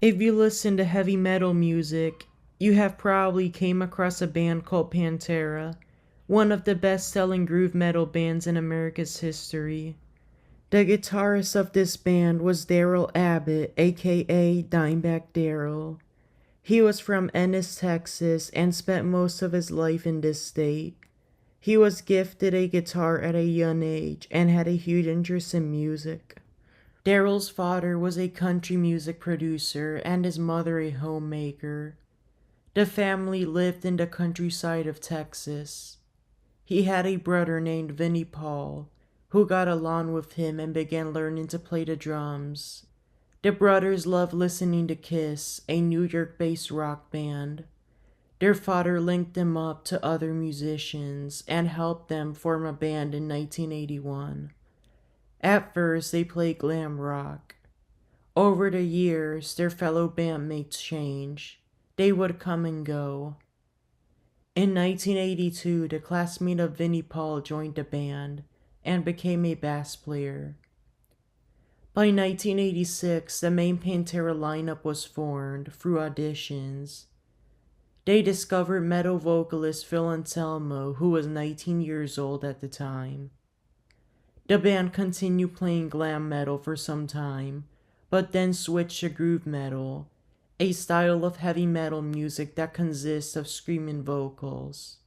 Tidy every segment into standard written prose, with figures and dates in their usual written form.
If you listen to heavy metal music, you have probably came across a band called Pantera, one of the best-selling groove metal bands in America's history. The guitarist of this band was Darrell Abbott, aka Dimebag Darrell. He was from Ennis, Texas, and spent most of his life in this state. He was gifted a guitar at a young age and had a huge interest in music. Darrell's father was a country music producer and his mother a homemaker. The family lived in the countryside of Texas. He had a brother named Vinnie Paul, who got along with him and began learning to play the drums. The brothers loved listening to Kiss, a New York-based rock band. Their father linked them up to other musicians and helped them form a band in 1981. At first, they played glam rock. Over the years, their fellow bandmates changed. They would come and go. In 1982, the classmate of Vinnie Paul joined the band and became a bass player. By 1986, the main Pantera lineup was formed through auditions. They discovered metal vocalist Phil Anselmo, who was 19 years old at the time. The band continued playing glam metal for some time, but then switched to groove metal, a style of heavy metal music that consists of screaming vocals.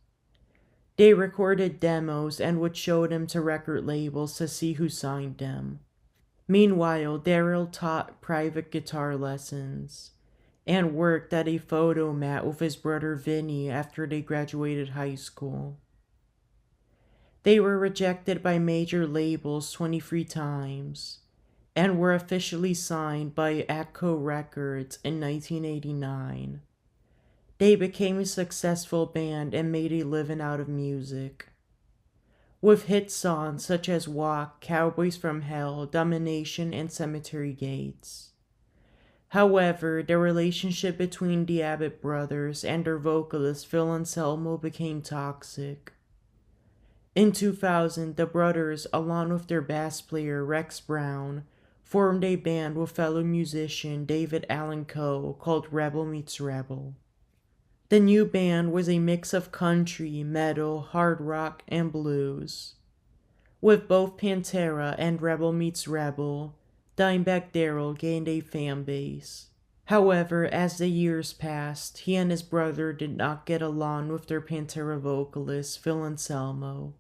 They recorded demos and would show them to record labels to see who signed them. Meanwhile, Darrell taught private guitar lessons and worked at a photo mat with his brother Vinny after they graduated high school. They were rejected by major labels 23 times and were officially signed by Atco Records in 1989. They became a successful band and made a living out of music, with hit songs such as Walk, Cowboys from Hell, Domination, and Cemetery Gates. However, the relationship between the Abbott brothers and their vocalist Phil Anselmo became toxic. In 2000, the brothers, along with their bass player Rex Brown, formed a band with fellow musician David Allan Coe called Rebel Meets Rebel. The new band was a mix of country, metal, hard rock, and blues. With both Pantera and Rebel Meets Rebel, Dimebag Darrell gained a fan base. However, as the years passed, he and his brother did not get along with their Pantera vocalist Phil Anselmo.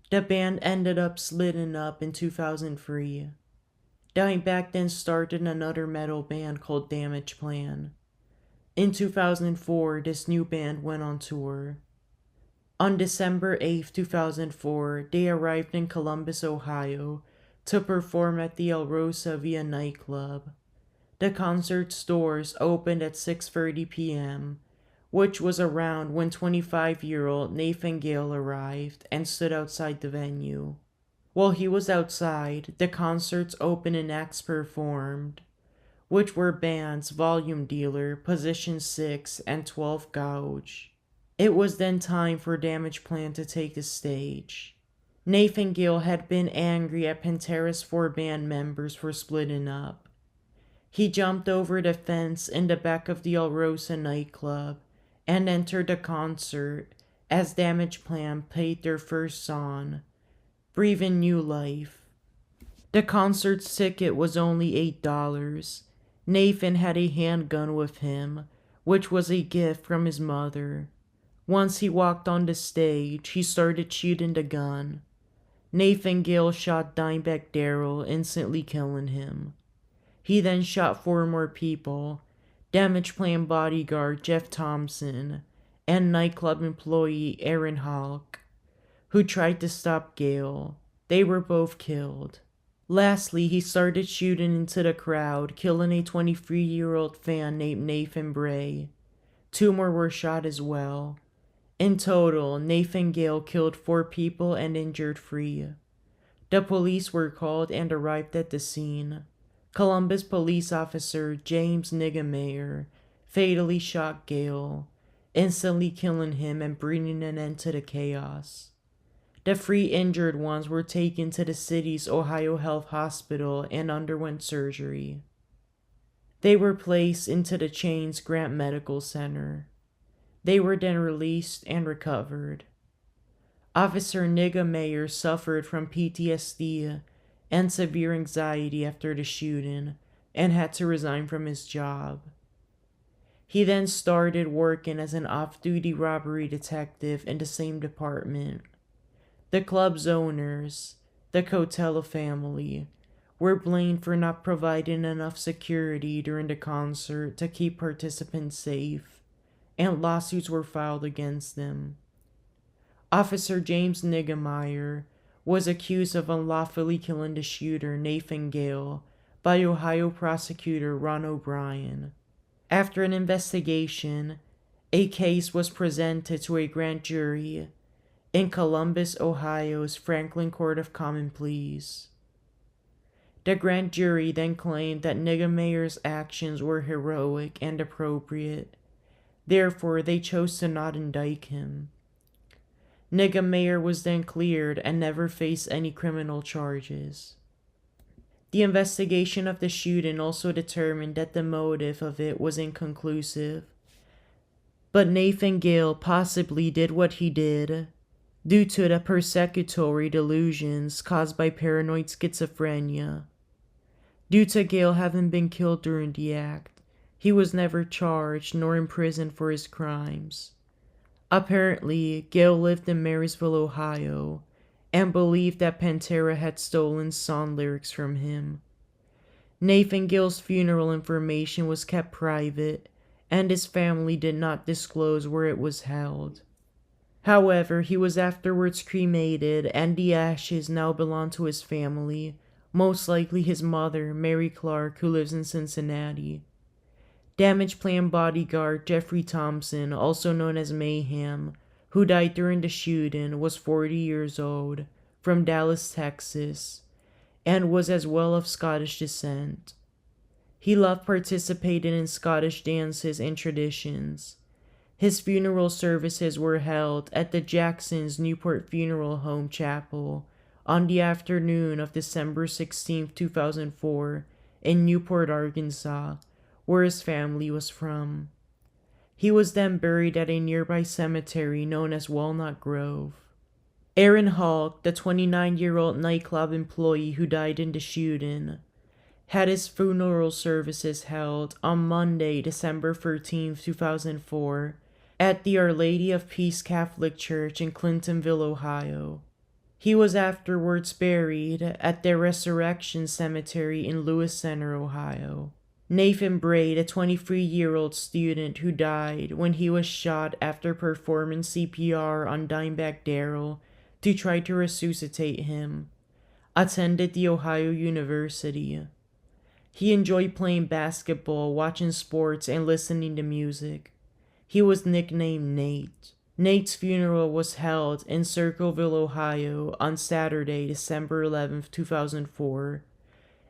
The band ended up splitting up in 2003. Dimebag then started another metal band called Damageplan. In 2004, this new band went on tour. On December 8, 2004, they arrived in Columbus, Ohio, to perform at the El Rosa Via nightclub. The concert's doors opened at 6:30 p.m., which was around when 25-year-old Nathan Gale arrived and stood outside the venue. While he was outside, the concert's opening acts performed, which were bands Volume Dealer, Position 6, and 12 Gouge. It was then time for Damageplan to take the stage. Nathan Gale had been angry at Pantera's 4 band members for splitting up. He jumped over the fence in the back of the El Rosa nightclub and entered the concert as Damageplan played their first song, Breathing New Life. The concert's ticket was only $8. Nathan had a handgun with him, which was a gift from his mother. Once he walked on the stage, he started shooting the gun. Nathan Gale shot Dimebag Darrell, instantly killing him. He then shot 4 more people, Damageplan bodyguard Jeff Thompson, and nightclub employee Aaron Halk, who tried to stop Gale. They were both killed. Lastly, he started shooting into the crowd, killing a 23-year-old fan named Nathan Bray. 2 more were shot as well. In total, Nathan Gale killed 4 people and injured 3. The police were called and arrived at the scene. Columbus police officer James Niggemeyer fatally shot Gale, instantly killing him and bringing an end to the chaos. The 3 injured ones were taken to the city's Ohio Health Hospital and underwent surgery. They were placed into the chain's Grant Medical Center. They were then released and recovered. Officer Nigga Mayer suffered from PTSD and severe anxiety after the shooting and had to resign from his job. He then started working as an off-duty robbery detective in the same department. The club's owners, the Cotella family, were blamed for not providing enough security during the concert to keep participants safe, and lawsuits were filed against them. Officer James Niggemeyer was accused of unlawfully killing the shooter, Nathan Gale, by Ohio prosecutor Ron O'Brien. After an investigation, a case was presented to a grand jury in Columbus, Ohio's Franklin Court of Common Pleas. The grand jury then claimed that Niggemeyer's actions were heroic and appropriate. Therefore, they chose to not indict him. Niggemeyer was then cleared and never faced any criminal charges. The investigation of the shooting also determined that the motive of it was inconclusive. But Nathan Gale possibly did what he did due to the persecutory delusions caused by paranoid schizophrenia. Due to Gale having been killed during the act, he was never charged nor imprisoned for his crimes. Apparently, Gale lived in Marysville, Ohio, and believed that Pantera had stolen song lyrics from him. Nathan Gale's funeral information was kept private, and his family did not disclose where it was held. However, he was afterwards cremated, and the ashes now belong to his family, most likely his mother, Mary Clark, who lives in Cincinnati. Damage Plan bodyguard Jeffrey Thompson, also known as Mayhem, who died during the shooting, was 40 years old, from Dallas, Texas, and was as well of Scottish descent. He loved participating in Scottish dances and traditions. His funeral services were held at the Jackson's Newport Funeral Home Chapel on the afternoon of December 16, 2004, in Newport, Arkansas, where his family was from. He was then buried at a nearby cemetery known as Walnut Grove. Aaron Hulk, the 29-year-old nightclub employee who died in the shooting, had his funeral services held on Monday, December 13, 2004, at the Our Lady of Peace Catholic Church in Clintonville, Ohio. He was afterwards buried at the Resurrection Cemetery in Lewis Center, Ohio. Nathan Braid, a 23-year-old student who died when he was shot after performing CPR on Dimebag Darrell to try to resuscitate him, attended the Ohio University. He enjoyed playing basketball, watching sports, and listening to music. He was nicknamed Nate. Nate's funeral was held in Circleville, Ohio on Saturday, December 11, 2004.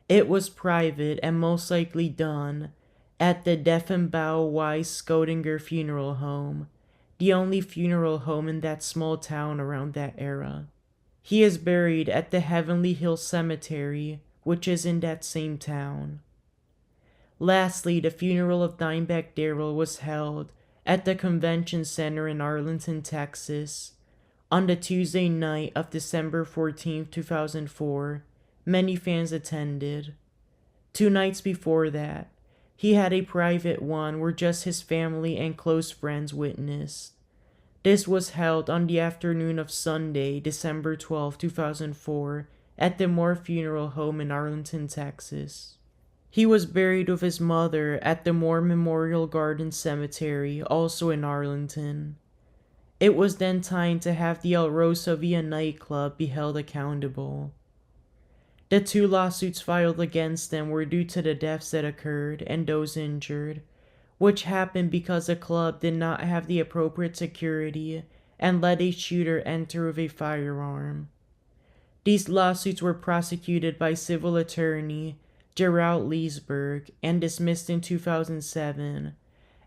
It was private and most likely done at the Defenbauer Weiss Scodinger Funeral Home, the only funeral home in that small town around that era. He is buried at the Heavenly Hill Cemetery, which is in that same town. Lastly, the funeral of Dimebag Darrell was held at the Convention Center in Arlington, Texas, on the Tuesday night of December 14, 2004. Many fans attended. 2 nights before that, he had a private one where just his family and close friends witnessed. This was held on the afternoon of Sunday, December 12, 2004, at the Moore Funeral Home in Arlington, Texas. He was buried with his mother at the Moore Memorial Garden Cemetery, also in Arlington. It was then time to have the El Rosa Villa nightclub be held accountable. The 2 lawsuits filed against them were due to the deaths that occurred and those injured, which happened because the club did not have the appropriate security and let a shooter enter with a firearm. These lawsuits were prosecuted by civil attorney Gerald Leesburg and dismissed in 2007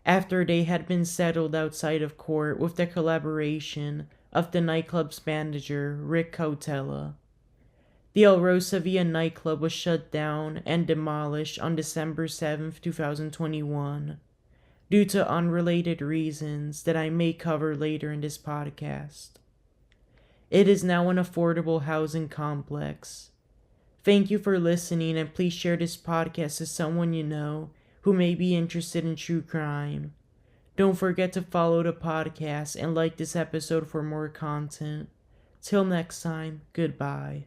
after they had been settled outside of court with the collaboration of the nightclub's manager, Rick Cotella. The El Rosavia nightclub was shut down and demolished on December 7th, 2021, due to unrelated reasons that I may cover later in this podcast. It is now an affordable housing complex. Thank you for listening, and please share this podcast to someone you know who may be interested in true crime. Don't forget to follow the podcast and like this episode for more content. Till next time, goodbye.